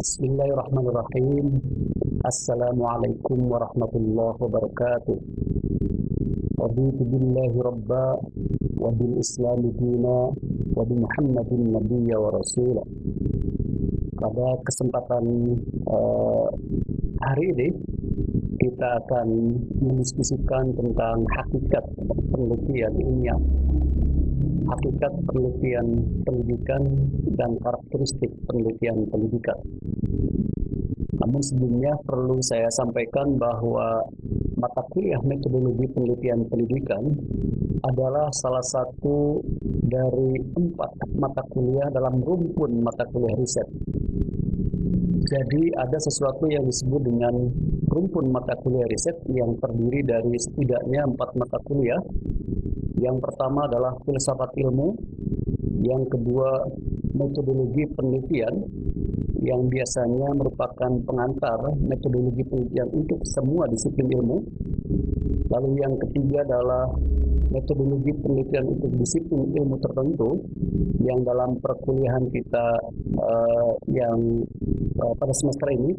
Bismillahirrahmanirrahim. Assalamualaikum warahmatullahi wabarakatuh. Raditu billahi rabba wa bil islami dina wa bi Muhammadin nabiyya wa rasula. Pada kesempatan hari ini kita akan mendiskusikan tentang hakikat penelitian ilmiah, hakikat penelitian pendidikan dan karakteristik penelitian pendidikan. Namun sebelumnya perlu saya sampaikan bahwa mata kuliah metodologi penelitian pendidikan adalah salah satu dari 4 mata kuliah dalam rumpun mata kuliah riset. Jadi ada sesuatu yang disebut dengan rumpun mata kuliah riset yang terdiri dari setidaknya 4 mata kuliah. Yang pertama adalah filsafat ilmu, yang kedua metodologi penelitian, yang biasanya merupakan pengantar metodologi penelitian untuk semua disiplin ilmu. Lalu yang ketiga adalah metodologi penelitian untuk disiplin ilmu tertentu, yang dalam perkuliahan kita pada semester ini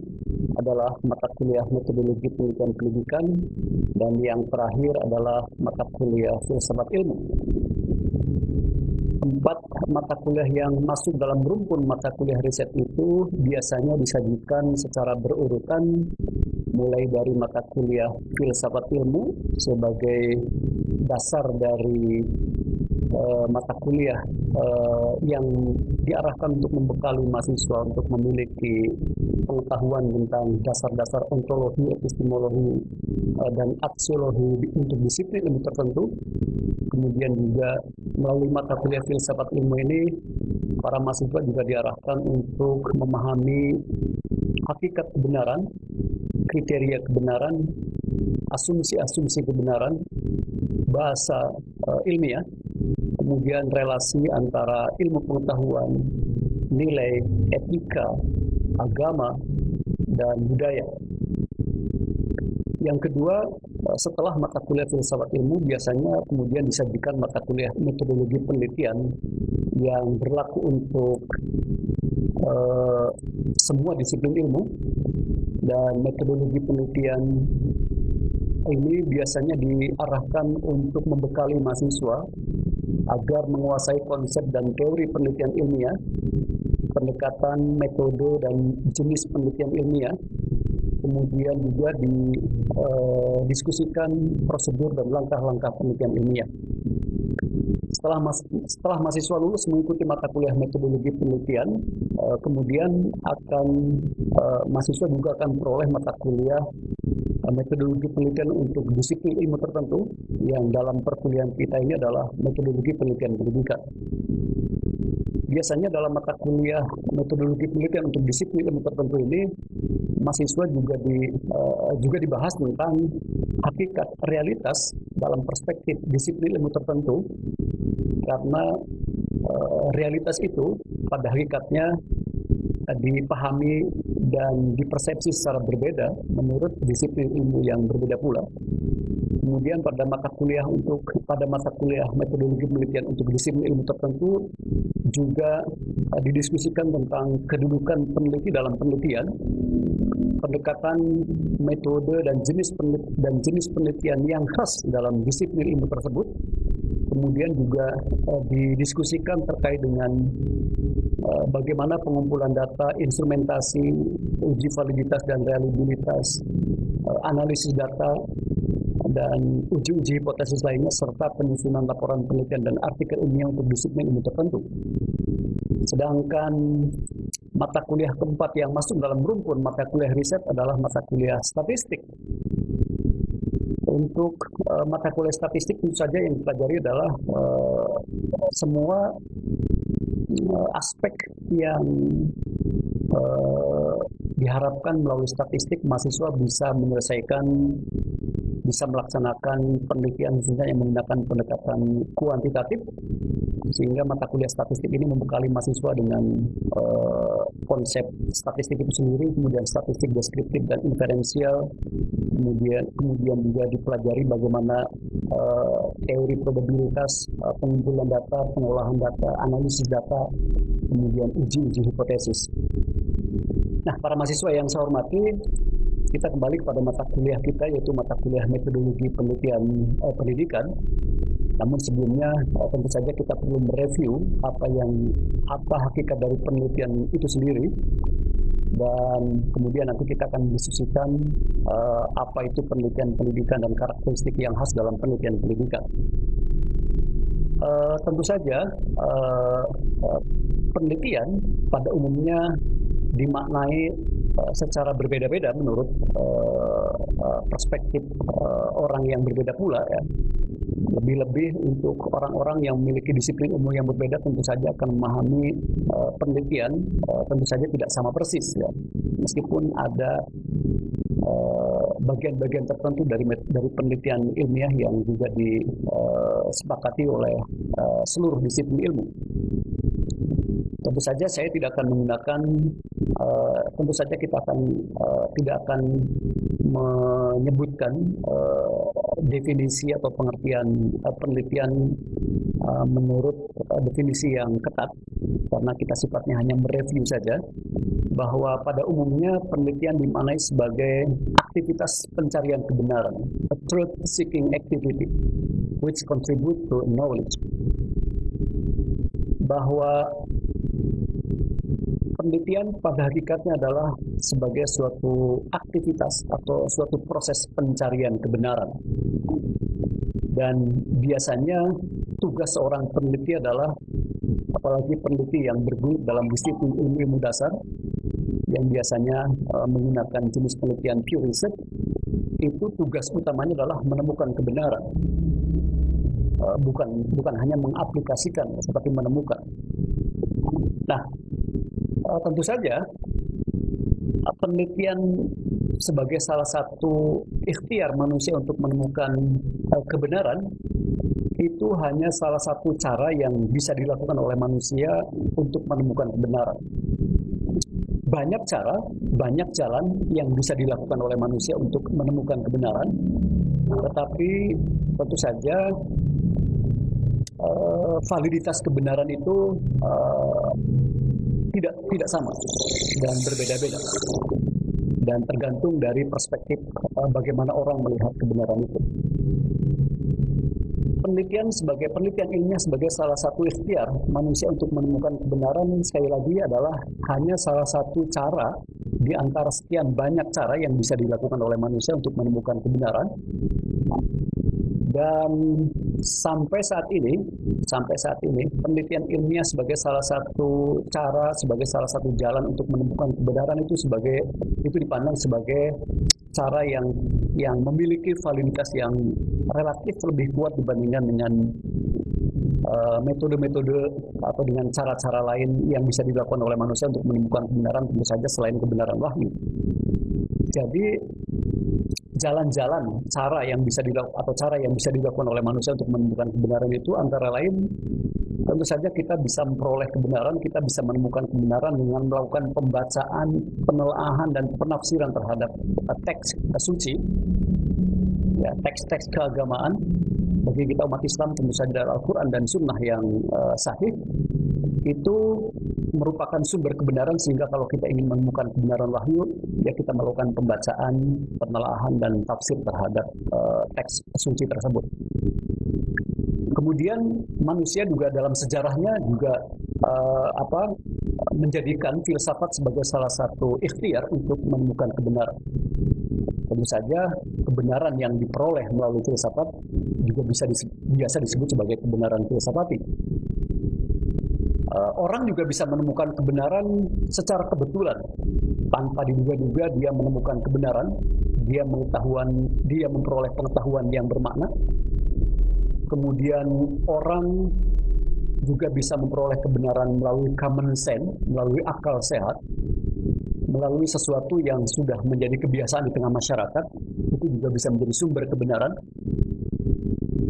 adalah mata kuliah metodologi penelitian pendidikan, dan yang terakhir adalah mata kuliah filsafat ilmu. 4 mata kuliah yang masuk dalam rumpun mata kuliah riset itu biasanya disajikan secara berurutan, mulai dari mata kuliah filsafat ilmu sebagai dasar dari mata kuliah yang diarahkan untuk membekali mahasiswa untuk memiliki pengetahuan tentang dasar-dasar ontologi, epistemologi, dan aksiologi untuk disiplin ilmu tertentu. Kemudian juga melalui mata kuliah filsafat ilmu ini, para mahasiswa juga diarahkan untuk memahami hakikat kebenaran, kriteria kebenaran, asumsi-asumsi kebenaran, bahasa ilmiah, kemudian relasi antara ilmu pengetahuan, nilai, etika, agama, dan budaya. Yang kedua, setelah mata kuliah filsafat ilmu, biasanya kemudian disajikan mata kuliah metodologi penelitian yang berlaku untuk semua disiplin ilmu. Dan metodologi penelitian ini biasanya diarahkan untuk membekali mahasiswa agar menguasai konsep dan teori penelitian ilmiah, pendekatan, metode, dan jenis penelitian ilmiah. Kemudian juga didiskusikan prosedur dan langkah-langkah penelitian ilmiah. Setelah mahasiswa lulus mengikuti mata kuliah metodologi penelitian, kemudian mahasiswa juga akan peroleh mata kuliah metodologi penelitian untuk disiplin ilmu tertentu, yang dalam perkuliahan kita ini adalah metodologi penelitian pendidikan. Biasanya dalam mata kuliah metodologi penelitian untuk disiplin ilmu tertentu ini, mahasiswa juga dibahas tentang hakikat realitas dalam perspektif disiplin ilmu tertentu, karena realitas itu pada hakikatnya dipahami dan dipersepsi secara berbeda menurut disiplin ilmu yang berbeda pula. Kemudian pada mata kuliah metodologi penelitian untuk disiplin ilmu tertentu juga didiskusikan tentang kedudukan peneliti dalam penelitian, pendekatan, metode, dan jenis penelitian yang khas dalam disiplin ilmu tersebut. Kemudian juga didiskusikan terkait dengan bagaimana pengumpulan data, instrumentasi, uji validitas dan reliabilitas, analisis data, dan uji-uji hipotesis lainnya, serta penyusunan laporan penelitian dan artikel ilmiah untuk disiplin ilmu tertentu. Sedangkan mata kuliah keempat yang masuk dalam rumpun mata kuliah riset adalah mata kuliah statistik. Untuk mata kuliah statistik tentu saja yang dipelajari adalah semua aspek yang diharapkan melalui statistik mahasiswa bisa melaksanakan penelitian khususnya yang menggunakan pendekatan kuantitatif, sehingga mata kuliah statistik ini membekali mahasiswa dengan konsep statistik itu sendiri, kemudian statistik deskriptif dan inferensial, kemudian juga dipelajari bagaimana teori probabilitas, pengumpulan data, pengolahan data, analisis data, kemudian uji-uji hipotesis. Nah, para mahasiswa yang saya hormati, kita kembali kepada mata kuliah kita, yaitu mata kuliah metodologi penelitian pendidikan. Namun sebelumnya tentu saja kita perlu mereview apa hakikat dari penelitian itu sendiri, dan kemudian nanti kita akan diskusikan apa itu penelitian pendidikan dan karakteristik yang khas dalam penelitian pendidikan. Tentu saja penelitian pada umumnya dimaknai secara berbeda-beda menurut perspektif orang yang berbeda pula, ya. Lebih-lebih untuk orang-orang yang memiliki disiplin ilmu yang berbeda tentu saja akan memahami penelitian tentu saja tidak sama persis, ya. Meskipun ada bagian-bagian tertentu dari penelitian ilmiah yang juga disepakati oleh seluruh disiplin ilmu. Tentu saja saya tidak akan menggunakan, tentu saja kita tidak akan menyebutkan definisi atau pengertian penelitian menurut definisi yang ketat, karena kita sifatnya hanya mereview saja, bahwa pada umumnya penelitian dimaknai sebagai aktivitas pencarian kebenaran, a truth-seeking activity which contribute to knowledge. Bahwa penelitian pada hakikatnya adalah sebagai suatu aktivitas atau suatu proses pencarian kebenaran. Dan biasanya tugas seorang peneliti adalah, apalagi peneliti yang bergelut dalam disiplin ilmu dasar, yang biasanya menggunakan jenis penelitian pure research, itu tugas utamanya adalah menemukan kebenaran. Bukan hanya mengaplikasikan, tetapi menemukan. Nah, tentu saja penelitian sebagai salah satu ikhtiar manusia untuk menemukan kebenaran itu hanya salah satu cara yang bisa dilakukan oleh manusia untuk menemukan kebenaran. Banyak cara, banyak jalan yang bisa dilakukan oleh manusia untuk menemukan kebenaran, tetapi tentu saja validitas kebenaran itu tidak sama dan berbeda-beda, dan tergantung dari perspektif bagaimana orang melihat kebenaran itu. Penelitian ilmiah sebagai salah satu ikhtiar manusia untuk menemukan kebenaran, sekali lagi adalah hanya salah satu cara di antara sekian banyak cara yang bisa dilakukan oleh manusia untuk menemukan kebenaran. Dan sampai saat ini penelitian ilmiah sebagai salah satu cara, sebagai salah satu jalan untuk menemukan kebenaran itu dipandang sebagai cara yang memiliki validitas yang relatif lebih kuat dibandingkan dengan metode-metode atau dengan cara-cara lain yang bisa dilakukan oleh manusia untuk menemukan kebenaran, tentu saja selain kebenaran wahyu. Jadi jalan-jalan cara yang bisa dilakukan oleh manusia untuk menemukan kebenaran itu antara lain, tentu saja kita bisa memperoleh kebenaran, kita bisa menemukan kebenaran dengan melakukan pembacaan, penelaahan, dan penafsiran terhadap teks suci, ya, teks-teks keagamaan. Bagi kita umat Islam tentu saja Al-Quran dan Sunnah yang sahih itu merupakan sumber kebenaran, sehingga kalau kita ingin menemukan kebenaran wahyu, ya kita melakukan pembacaan, penelaahan, dan tafsir terhadap teks suci tersebut. Kemudian manusia juga dalam sejarahnya juga menjadikan filsafat sebagai salah satu ikhtiar untuk menemukan kebenaran. Tentu saja kebenaran yang diperoleh melalui filsafat juga biasa disebut sebagai kebenaran filsafati. Orang juga bisa menemukan kebenaran secara kebetulan, tanpa diduga-duga dia menemukan kebenaran, dia memperoleh pengetahuan yang bermakna. Kemudian orang juga bisa memperoleh kebenaran melalui common sense, melalui akal sehat, melalui sesuatu yang sudah menjadi kebiasaan di tengah masyarakat, itu juga bisa menjadi sumber kebenaran.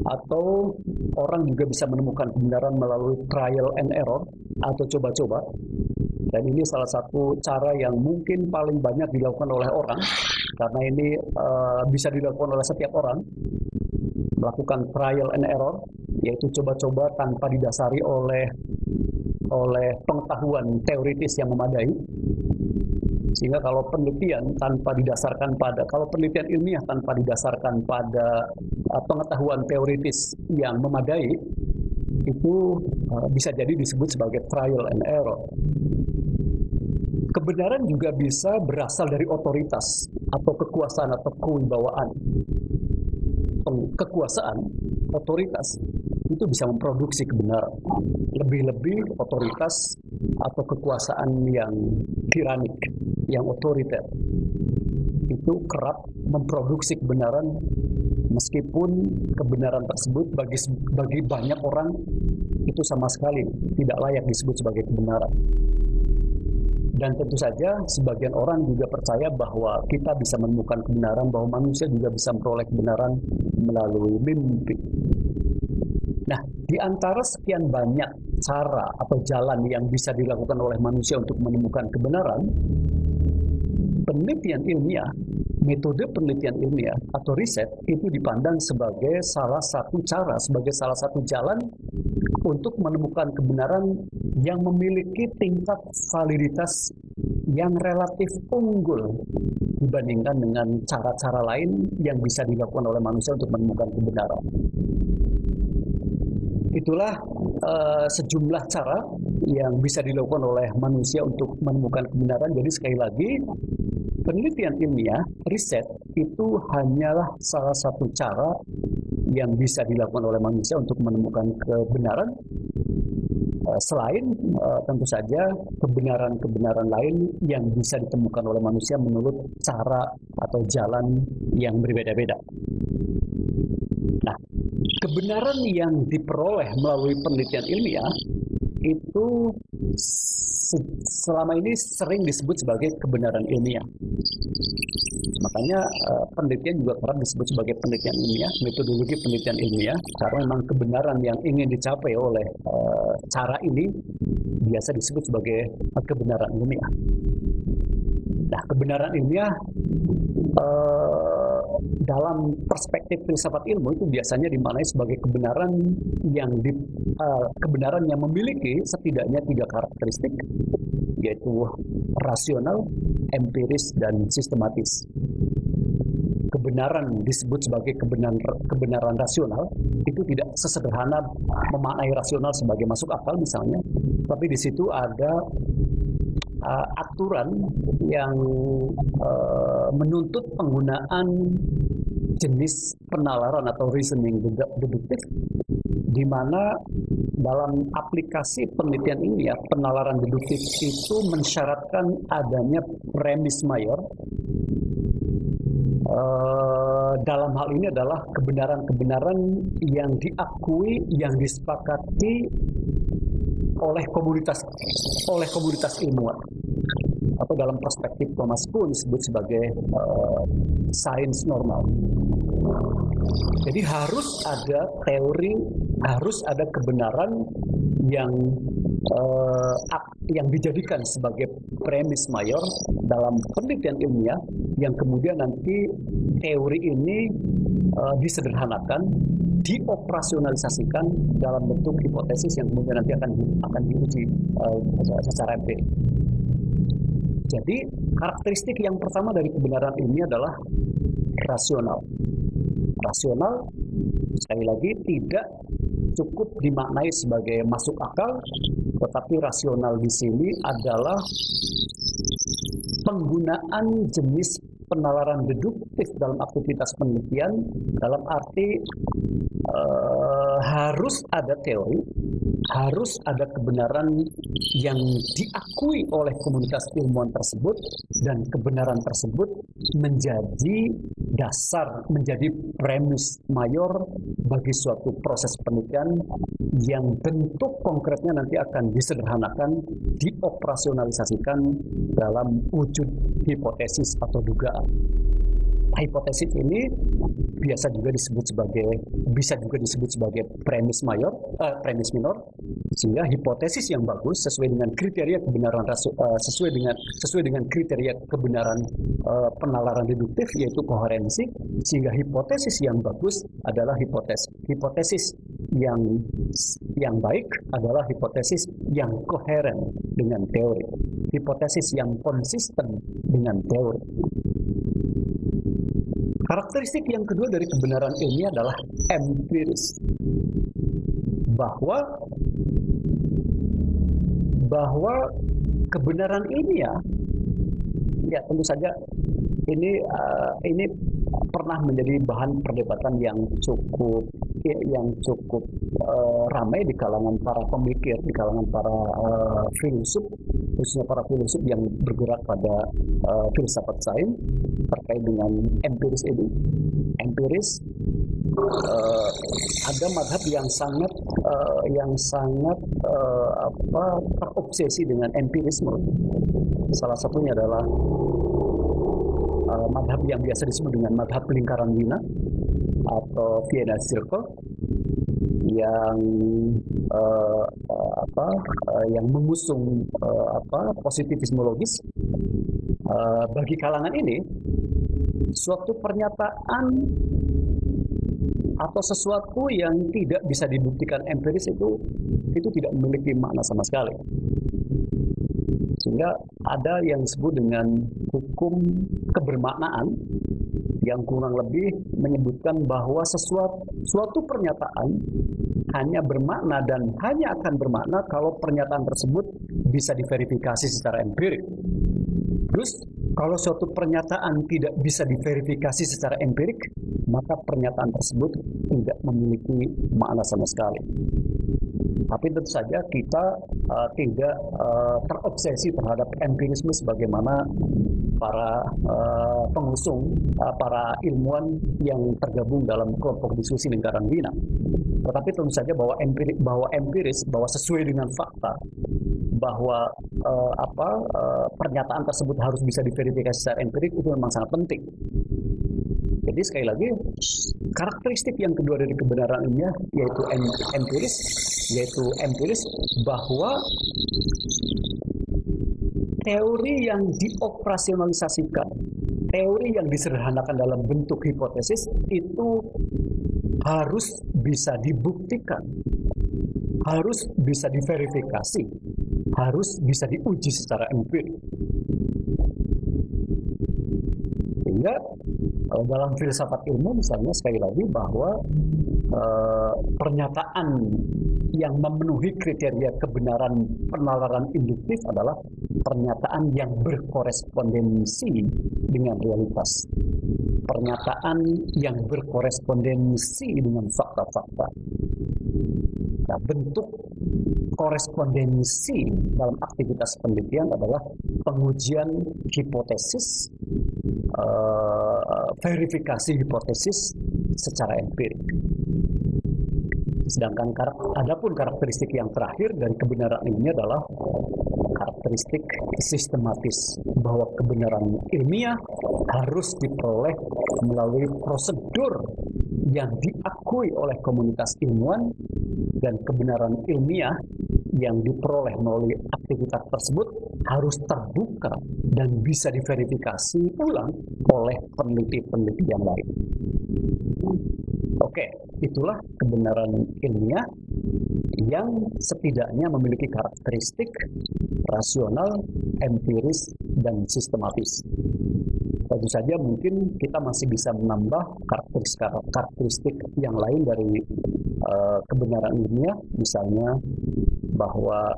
Atau orang juga bisa menemukan kebenaran melalui trial and error atau coba-coba. Dan ini salah satu cara yang mungkin paling banyak dilakukan oleh orang, karena ini bisa dilakukan oleh setiap orang, melakukan trial and error, yaitu coba-coba tanpa didasari oleh pengetahuan teoritis yang memadai. Sehingga kalau penelitian ilmiah tanpa didasarkan pada pengetahuan teoritis yang memadai, itu bisa jadi disebut sebagai trial and error. Kebenaran juga bisa berasal dari otoritas atau kekuasaan atau kewibawaan. Kekuasaan, otoritas itu bisa memproduksi kebenaran. Lebih-lebih otoritas atau kekuasaan yang tiranik, yang otoriter, itu kerap memproduksi kebenaran, meskipun kebenaran tersebut bagi banyak orang itu sama sekali tidak layak disebut sebagai kebenaran. Dan tentu saja sebagian orang juga percaya bahwa kita bisa menemukan kebenaran, bahwa manusia juga bisa memperoleh kebenaran melalui mimpi. Nah, di antara sekian banyak cara atau jalan yang bisa dilakukan oleh manusia untuk menemukan kebenaran, penelitian ilmiah, metode penelitian ilmiah atau riset itu dipandang sebagai salah satu cara, sebagai salah satu jalan untuk menemukan kebenaran yang memiliki tingkat validitas yang relatif unggul dibandingkan dengan cara-cara lain yang bisa dilakukan oleh manusia untuk menemukan kebenaran. Itulah sejumlah cara yang bisa dilakukan oleh manusia untuk menemukan kebenaran. Jadi sekali lagi, penelitian ilmiah, riset, itu hanyalah salah satu cara yang bisa dilakukan oleh manusia untuk menemukan kebenaran. Selain tentu saja kebenaran-kebenaran lain yang bisa ditemukan oleh manusia menurut cara atau jalan yang berbeda-beda. Nah, kebenaran yang diperoleh melalui penelitian ilmiah itu selama ini sering disebut sebagai kebenaran ilmiah. Makanya penelitian juga kerap disebut sebagai penelitian ilmiah, metodologi penelitian ilmiah, karena memang kebenaran yang ingin dicapai oleh cara ini biasa disebut sebagai kebenaran ilmiah. Nah, kebenaran ilmiah dalam perspektif filsafat ilmu itu biasanya dimaknai sebagai kebenaran yang memiliki setidaknya 3 karakteristik, yaitu rasional, empiris, dan sistematis. Kebenaran disebut sebagai kebenaran rasional itu tidak sesederhana memaknai rasional sebagai masuk akal misalnya, tapi di situ ada aturan yang menuntut penggunaan jenis penalaran atau reasoning deduktif, di mana dalam aplikasi penelitian ilmiah, penalaran deduktif itu mensyaratkan adanya premis mayor. Dalam hal ini adalah kebenaran-kebenaran yang diakui, yang disepakati oleh komunitas ilmuwan, atau dalam perspektif Thomas Kuhn disebut sebagai sains normal. Jadi harus ada teori, harus ada kebenaran yang dijadikan sebagai premis mayor dalam penelitian ilmiah, yang kemudian nanti teori ini disederhanakan, dioperasionalisasikan dalam bentuk hipotesis yang kemudian nanti akan diuji secara empirik. Jadi karakteristik yang pertama dari kebenaran ilmiah adalah rasional. Rasional, sekali lagi, tidak cukup dimaknai sebagai masuk akal, tetapi rasional di sini adalah penggunaan jenis penalaran deduktif dalam aktivitas penelitian, dalam arti harus ada teori, harus ada kebenaran yang diakui oleh komunitas ilmuwan tersebut, dan kebenaran tersebut menjadi dasar, menjadi premis mayor bagi suatu proses penelitian yang bentuk konkretnya nanti akan disederhanakan, dioperasionalisasikan dalam wujud hipotesis atau dugaan. Hipotesis ini bisa juga disebut sebagai premis minor, sehingga hipotesis yang bagus sesuai dengan kriteria kebenaran sesuai dengan kriteria kebenaran penalaran deduktif, yaitu koherensi, sehingga hipotesis yang bagus adalah hipotesis yang baik adalah hipotesis yang koheren dengan teori. Hipotesis yang konsisten dengan teori. Karakteristik yang kedua dari kebenaran ilmiah adalah empiris. Bahwa kebenaran ilmiah, ya tentu saja ini pernah menjadi bahan perdebatan yang cukup ramai di kalangan para pemikir, di kalangan para filsuf, khususnya para filsuf yang bergerak pada filsafat sains terkait dengan empiris ini. Empiris ada madhab yang sangat terobsesi dengan empirisme. Salah satunya adalah madhab yang biasa disebut dengan madhab lingkaran Wiener atau Vienna Circle yang yang mengusung positivisme logis. Bagi kalangan ini, suatu pernyataan atau sesuatu yang tidak bisa dibuktikan empiris itu tidak memiliki makna sama sekali. Sehingga ada yang disebut dengan hukum kebermaknaan yang kurang lebih menyebutkan bahwa suatu pernyataan hanya bermakna dan hanya akan bermakna kalau pernyataan tersebut bisa diverifikasi secara empirik. Terus kalau suatu pernyataan tidak bisa diverifikasi secara empirik, maka pernyataan tersebut tidak memiliki makna sama sekali. Tapi tentu saja kita tidak terobsesi terhadap empirisme sebagaimana para pengusung, para ilmuwan yang tergabung dalam kelompok diskusi lingkaran Wiener. Tetapi tentu saja bahwa empiris, bahwa sesuai dengan fakta, bahwa pernyataan tersebut harus bisa diverifikasi secara empirik itu memang sangat penting. Jadi sekali lagi, karakteristik yang kedua dari kebenaran ilmiah yaitu empiris, bahwa teori yang dioperasionalisasikan, teori yang disederhanakan dalam bentuk hipotesis itu harus bisa dibuktikan, harus bisa diverifikasi, harus bisa diuji secara empirik. Sehingga dalam filsafat ilmu misalnya sekali lagi bahwa pernyataan yang memenuhi kriteria kebenaran penalaran induktif adalah pernyataan yang berkorespondensi dengan realitas. Pernyataan yang berkorespondensi dengan fakta-fakta. Nah, bentuk korespondensi dalam aktivitas penelitian adalah pengujian hipotesis, verifikasi hipotesis secara empirik. Sedangkan adapun karakteristik yang terakhir dari kebenaran ilmiah adalah karakteristik sistematis, bahwa kebenaran ilmiah harus diperoleh melalui prosedur yang diakui oleh komunitas ilmuwan, dan kebenaran ilmiah yang diperoleh melalui aktivitas tersebut harus terbuka dan bisa diverifikasi ulang oleh peneliti-peneliti yang lain. Oke, itulah kebenaran ilmiah yang setidaknya memiliki karakteristik rasional, empiris, dan sistematis. Tentu saja mungkin kita masih bisa menambah karakteristik yang lain dari kebenaran ilmiah, misalnya bahwa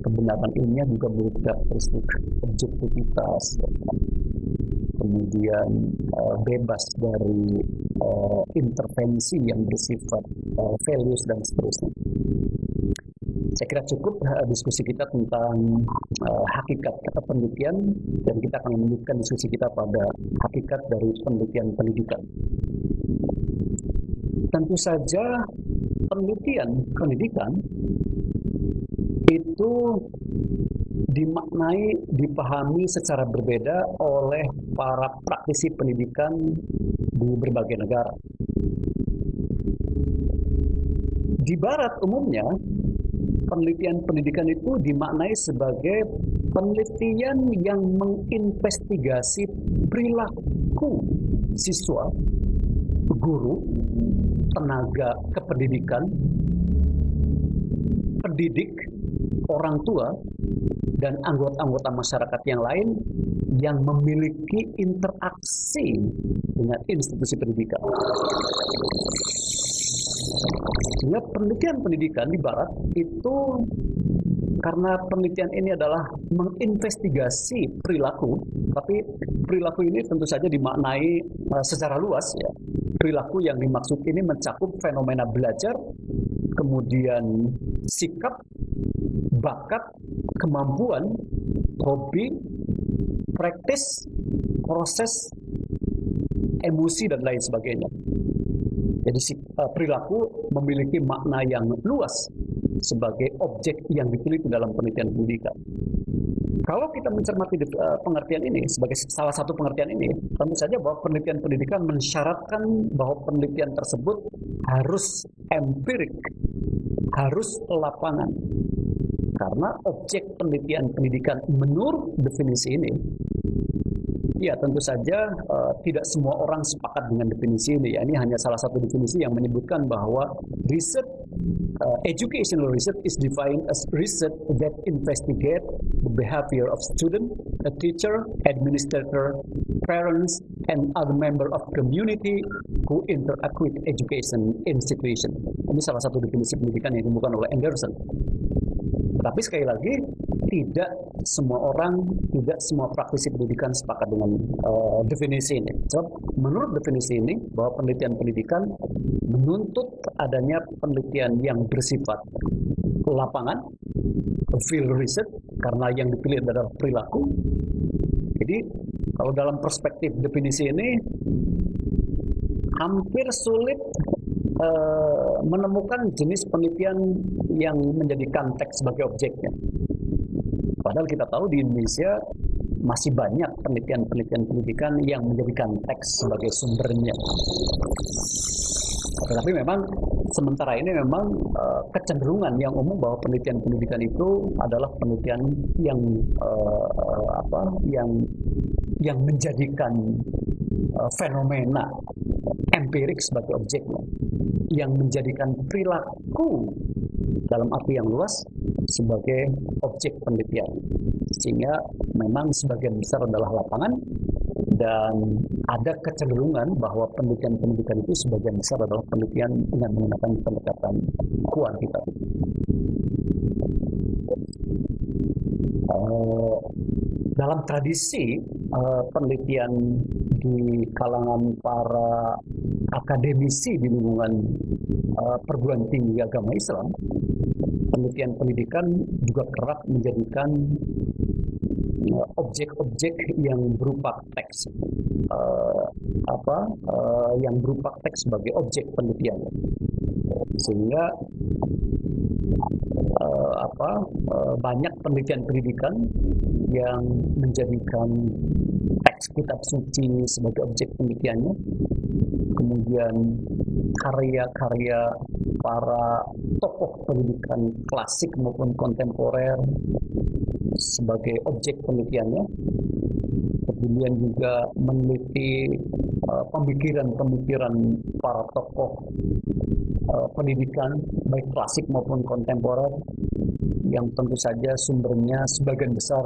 kebenaran ilmiah juga memiliki karakteristik objektivitas, kemudian bebas dari intervensi yang bersifat values dan seterusnya. Saya kira cukup diskusi kita tentang hakikat penelitian, dan kita akan melanjutkan diskusi kita pada hakikat dari penelitian pendidikan. Tentu saja pendidikan itu dipahami secara berbeda oleh para praktisi pendidikan di berbagai negara. Di Barat umumnya, penelitian pendidikan itu dimaknai sebagai penelitian yang menginvestigasi perilaku siswa, guru, tenaga kependidikan, pendidik, orang tua, dan anggota-anggota masyarakat yang lain yang memiliki interaksi dengan institusi pendidikan. Sehingga penelitian pendidikan di Barat itu, karena penelitian ini adalah menginvestigasi perilaku, tapi perilaku ini tentu saja dimaknai secara luas ya. Perilaku yang dimaksud ini mencakup fenomena belajar, kemudian sikap, bakat, kemampuan, hobi, praktis, proses, emosi, dan lain sebagainya. Jadi perilaku memiliki makna yang luas sebagai objek yang diteliti dalam penelitian pendidikan. Kalau kita mencermati pengertian ini, sebagai salah satu pengertian ini, tentu saja bahwa penelitian pendidikan mensyaratkan bahwa penelitian tersebut harus empirik, harus lapangan. Karena objek penelitian pendidikan menurut definisi ini, ya tentu saja tidak semua orang sepakat dengan definisi ini. Ya, ini hanya salah satu definisi yang menyebutkan bahwa research, educational research is defined as research that investigate the behavior of student, a teacher, administrator, parents, and other member of community who interact with education institution. Ini salah satu definisi pendidikan yang ditemukan oleh Anderson. Tetapi sekali lagi, tidak semua orang, tidak semua praktisi pendidikan sepakat dengan definisi ini. Sebab menurut definisi ini, bahwa penelitian pendidikan menuntut adanya penelitian yang bersifat lapangan, field research, karena yang dipilih adalah perilaku. Jadi, kalau dalam perspektif definisi ini, hampir sulit menemukan jenis penelitian yang menjadikan teks sebagai objeknya. Padahal kita tahu di Indonesia masih banyak penelitian-penelitian pendidikan yang menjadikan teks sebagai sumbernya. Tetapi memang sementara ini memang kecenderungan yang umum bahwa penelitian pendidikan itu adalah penelitian yang menjadikan fenomena empirik sebagai objeknya, yang menjadikan perilaku dalam arti yang luas sebagai objek penelitian. Sehingga memang sebagian besar adalah lapangan, dan ada kecenderungan bahwa penelitian pendidikan itu sebagian besar adalah penelitian dengan menggunakan pendekatan kuantitatif. Dalam tradisi penelitian di kalangan para akademisi di lingkungan perguruan tinggi agama Islam, penelitian pendidikan juga kerap menjadikan objek-objek yang berupa teks, yang berupa teks sebagai objek penelitian, sehingga banyak penelitian pendidikan yang menjadikan teks kitab suci sebagai objek penelitiannya, kemudian karya-karya para tokoh pendidikan klasik maupun kontemporer sebagai objek penelitiannya, kemudian juga meneliti pemikiran-pemikiran para tokoh pendidikan baik klasik maupun kontemporer yang tentu saja sumbernya sebagian besar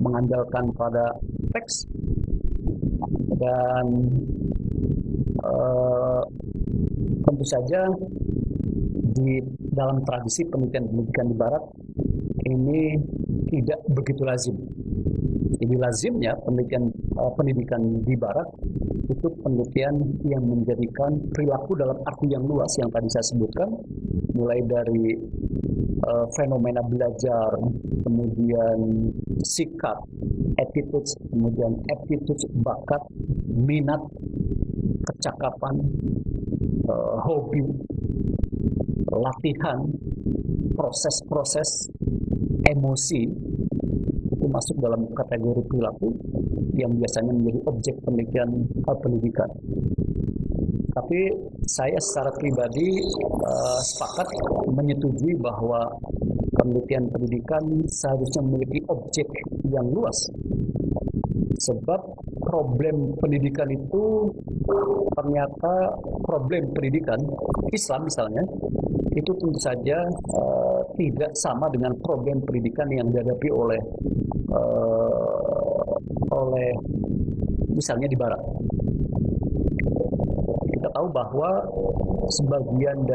mengandalkan pada teks, dan tentu saja di dalam tradisi penelitian pendidikan di Barat ini tidak begitu lazim. Jadi lazimnya penelitian pendidikan di Barat itu penelitian yang menjadikan perilaku dalam arti yang luas yang tadi saya sebutkan, mulai dari fenomena belajar, kemudian sikap, attitude, kemudian aptitude, bakat, minat, kecakapan, hobi, latihan, proses-proses, emosi, itu masuk dalam kategori perilaku yang biasanya menjadi objek penelitian pendidikan. Tapi saya secara pribadi sepakat menyetujui bahwa penelitian pendidikan seharusnya memiliki objek yang luas. Sebab problem pendidikan itu ternyata problem pendidikan Islam misalnya itu tentu saja tidak sama dengan problem pendidikan yang dihadapi oleh misalnya di Barat. Kita tahu bahwa sebagian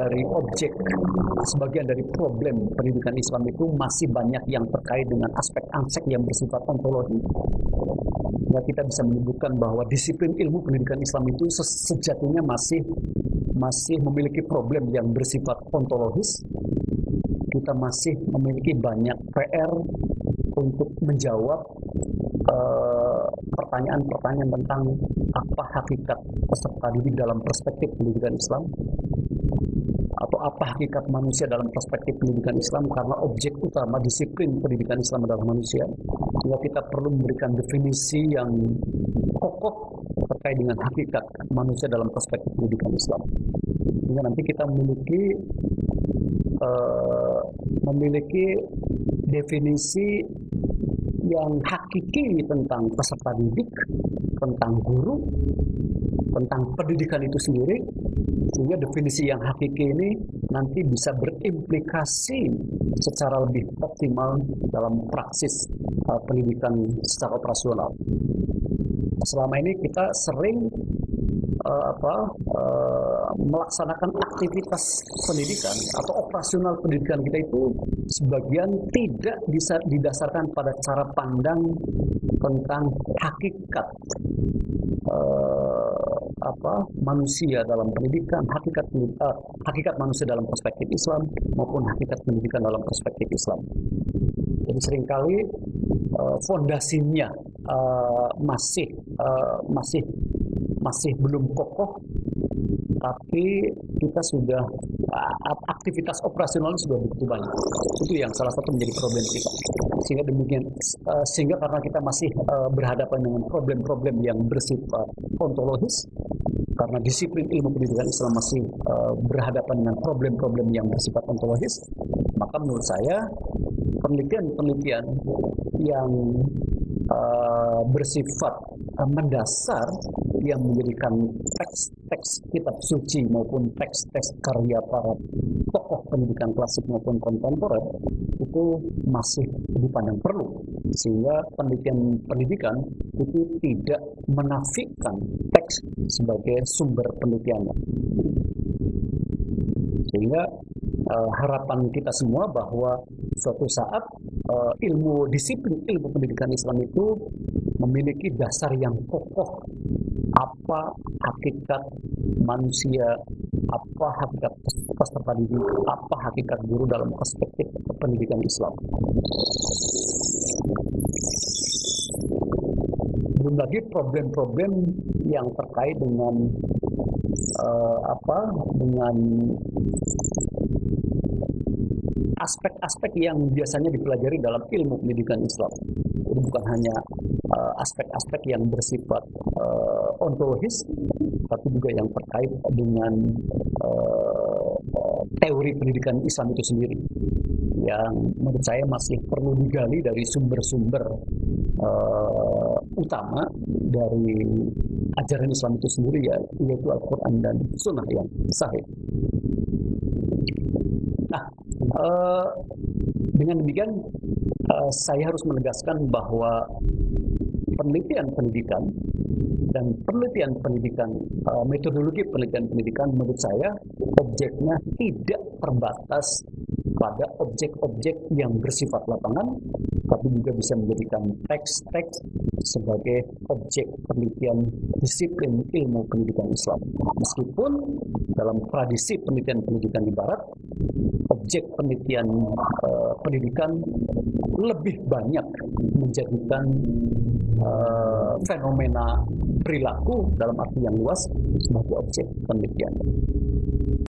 dari problem pendidikan Islam itu masih banyak yang terkait dengan aspek-aspek yang bersifat ontologi. Nah, kita bisa menyebutkan bahwa disiplin ilmu pendidikan Islam itu sejatinya masih memiliki problem yang bersifat ontologis. Kita masih memiliki banyak PR untuk menjawab pertanyaan-pertanyaan tentang apa hakikat peserta didik dalam perspektif pendidikan Islam, atau apa hakikat manusia dalam perspektif pendidikan Islam, karena objek utama disiplin pendidikan Islam adalah manusia. Sehingga kita perlu memberikan definisi yang kokoh terkait dengan hakikat manusia dalam perspektif pendidikan Islam. Sehingga nanti kita memiliki definisi yang hakiki tentang peserta didik, tentang guru, tentang pendidikan itu sendiri, sehingga definisi yang hakiki ini nanti bisa berimplikasi secara lebih optimal dalam praksis pendidikan secara operasional. Selama ini kita sering melaksanakan aktivitas pendidikan atau operasional pendidikan kita itu sebagian tidak bisa didasarkan pada cara pandang tentang hakikat manusia dalam pendidikan, hakikat manusia dalam perspektif Islam maupun hakikat pendidikan dalam perspektif Islam. Jadi seringkali fondasinya masih belum kokoh, tapi kita sudah aktivitas operasional sudah begitu banyak. Itu yang salah satu menjadi problem kita. Sehingga karena kita masih berhadapan dengan problem-problem yang bersifat ontologis, karena disiplin ilmu pendidikan Islam masih berhadapan dengan problem-problem yang bersifat ontologis, maka menurut saya penelitian-penelitian yang bersifat mendasar yang menjadikan teks-teks kitab suci maupun teks-teks karya para tokoh pendidikan klasik maupun kontemporer itu masih dipandang perlu, sehingga pendidikan itu tidak menafikan teks sebagai sumber penelitiannya. Sehingga harapan kita semua bahwa suatu saat disiplin ilmu pendidikan Islam itu memiliki dasar yang kokoh, apa hakikat manusia, apa hakikat peserta didik, apa hakikat guru dalam perspektif pendidikan Islam. Belum lagi problem-problem yang terkait dengan dengan aspek-aspek yang biasanya dipelajari dalam ilmu pendidikan Islam. Jadi bukan hanya aspek-aspek yang bersifat ontologis, tapi juga yang terkait dengan teori pendidikan Islam itu sendiri, yang menurut saya masih perlu digali dari sumber-sumber utama dari ajaran Islam itu sendiri, yaitu Al-Quran dan Sunnah yang sahih. Nah, dengan demikian saya harus menegaskan bahwa penelitian pendidikan dan penelitian pendidikan, metodologi penelitian pendidikan menurut saya objeknya tidak terbatas pada objek-objek yang bersifat lapangan, tapi juga bisa menjadikan teks-teks sebagai objek penelitian disiplin ilmu pendidikan Islam. Meskipun dalam tradisi penelitian-pendidikan di Barat, objek penelitian pendidikan lebih banyak menjadikan fenomena perilaku dalam arti yang luas sebagai objek penelitian.